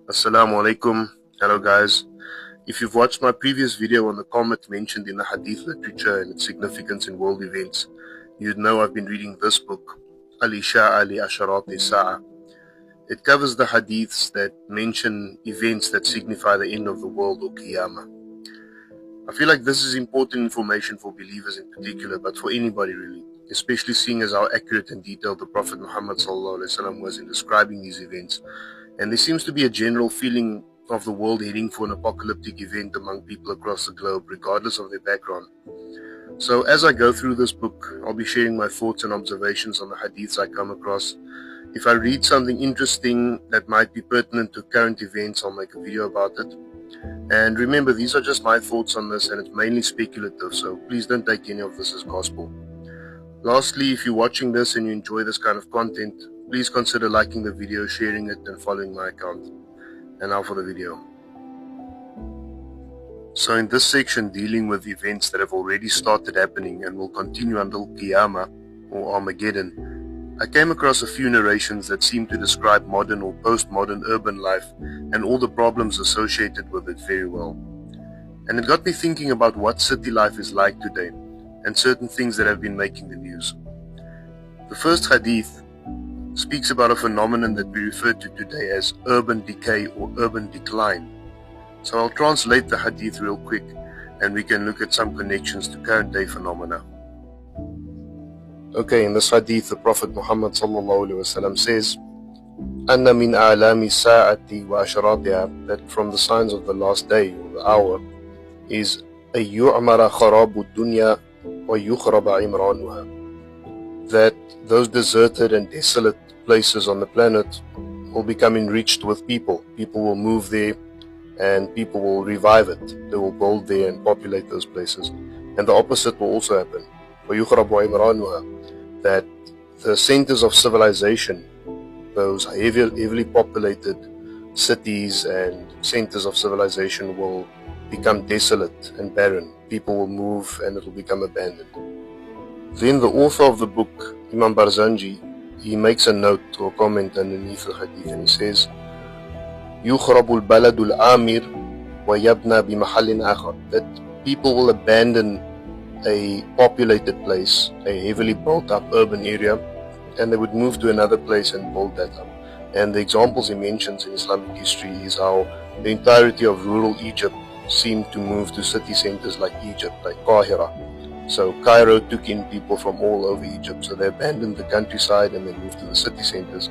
Assalamu alaikum. Hello guys. If you've watched my previous video on the comet mentioned in the Hadith literature and its significance in world events, you'd know I've been reading this book, Al-Ishā'ah Asharāt al-Sā'ah. It covers the Hadiths that mention events that signify the end of the world or Qiyamah. I feel like this is important information for believers in particular, but for anybody really, especially seeing as how accurate and detailed the Prophet Muhammad was in describing these events. And there seems to be a general feeling of the world heading for an apocalyptic event among people across the globe, regardless of their background. So as I go through this book, I'll be sharing my thoughts and observations on the hadiths I come across. If I read something interesting that might be pertinent to current events, I'll make a video about it. And remember, these are just my thoughts on this, and it's mainly speculative, so please don't take any of this as gospel. Lastly, if you're watching this and you enjoy this kind of content, please consider liking the video, sharing it, and following my account. And now for the video. So in this section dealing with events that have already started happening and will continue until Qiyamah or Armageddon, I came across a few narrations that seem to describe modern or post-modern urban life and all the problems associated with it very well. And it got me thinking about what city life is like today and certain things that have been making the news. The first hadith speaks about a phenomenon that we refer to today as urban decay or urban decline. So I'll translate the hadith real quick and we can look at some connections to current day phenomena. Okay, in this hadith the Prophet Muhammad says, أَنَّ مِنْ أَعْلَامِ السَّاعَةِ وَأَشْرَاطِهَا, that from the signs of the last day or the hour is أَن يُعْمَرَ خَرَابُ الدُّنْيَا وَيُخْرَبَ عِمْرَانُهَا, that those deserted and desolate places on the planet will become enriched with people. People will move there and people will revive it. They will build there and populate those places. And the opposite will also happen. وَيُخْرَبُ عِمْرَانُهَا, that the centers of civilization, those heavily populated cities and centers of civilization will become desolate and barren. People will move and it will become abandoned. Then the author of the book, al-Barzanji, he makes a note or comment underneath the hadith and he says, يُخْرَبُ الْبَلَدُ الْآمِرُ وَيَبْنَى بِمَحَلٍ آخَرَ, that people will abandon a populated place, a heavily built up urban area, and they would move to another place and build that up. And the examples he mentions in Islamic history is how the entirety of rural Egypt seemed to move to city centers like Egypt, like Qahira. So Cairo took in people from all over Egypt, so they abandoned the countryside and they moved to the city centers.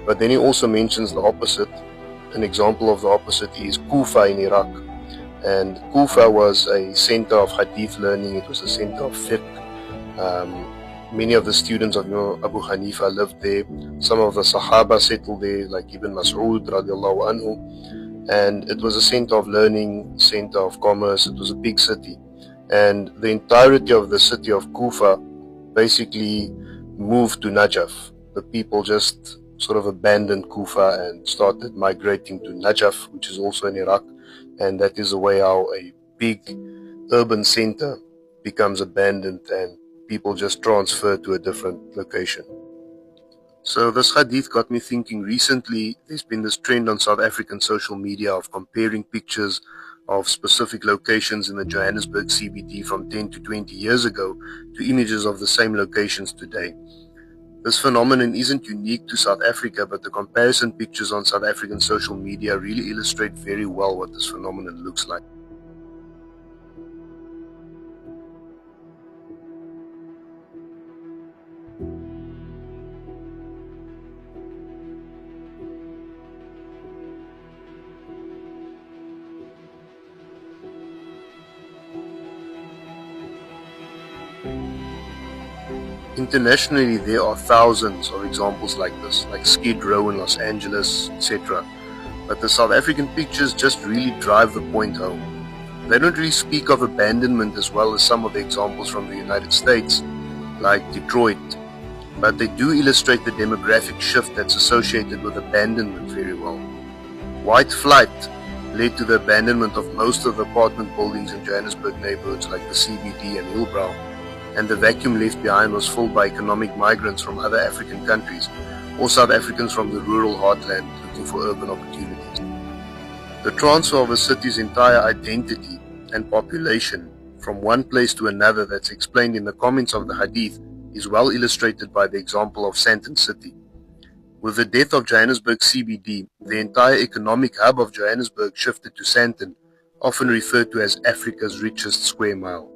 But then he also mentions the opposite. An example of the opposite is Kufa in Iraq. And Kufa was a center of hadith learning, it was a center of fiqh. Many of the students of Abu Hanifa lived there. Some of the Sahaba settled there, like Ibn Mas'ud radiallahu anhu. And it was a center of learning, center of commerce, it was a big city. And the entirety of the city of Kufa basically moved to Najaf. The people just sort of abandoned Kufa and started migrating to Najaf, which is also in Iraq. And that is the way how a big urban center becomes abandoned and people just transfer to a different location. So this hadith got me thinking. Recently there's been this trend on South African social media of comparing pictures of specific locations in the Johannesburg CBD from 10 to 20 years ago to images of the same locations today. This phenomenon isn't unique to South Africa, but the comparison pictures on South African social media really illustrate very well what this phenomenon looks like. Internationally, there are thousands of examples like this, like Skid Row in Los Angeles, etc. But the South African pictures just really drive the point home. They don't really speak of abandonment as well as some of the examples from the United States, like Detroit, but they do illustrate the demographic shift that's associated with abandonment very well. White flight led to the abandonment of most of the apartment buildings in Johannesburg neighborhoods like the CBD and Hillbrow, and the vacuum left behind was filled by economic migrants from other African countries or South Africans from the rural heartland looking for urban opportunities. The transfer of a city's entire identity and population from one place to another that's explained in the comments of the Hadith is well illustrated by the example of Sandton City. With the death of Johannesburg CBD, the entire economic hub of Johannesburg shifted to Sandton, often referred to as Africa's richest square mile.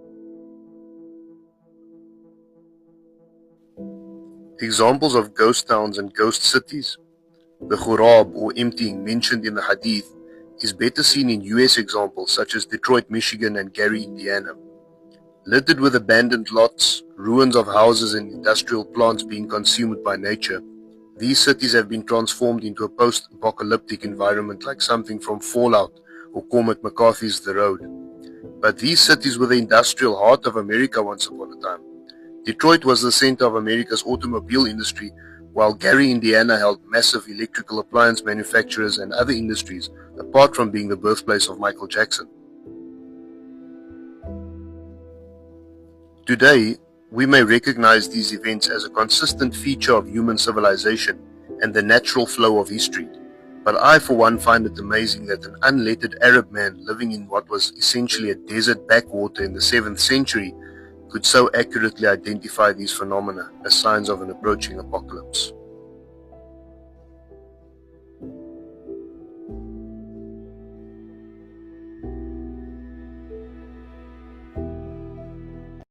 Examples of ghost towns and ghost cities. The khurab or emptying mentioned in the Hadith is better seen in US examples such as Detroit, Michigan and Gary, Indiana. Littered with abandoned lots, ruins of houses and industrial plants being consumed by nature, these cities have been transformed into a post-apocalyptic environment like something from Fallout or Cormac McCarthy's The Road. But these cities were the industrial heart of America once upon a time. Detroit was the center of America's automobile industry, while Gary, Indiana held massive electrical appliance manufacturers and other industries, apart from being the birthplace of Michael Jackson. Today, we may recognize these events as a consistent feature of human civilization and the natural flow of history, but I for one find it amazing that an unlettered Arab man living in what was essentially a desert backwater in the 7th century could so accurately identify these phenomena as signs of an approaching apocalypse.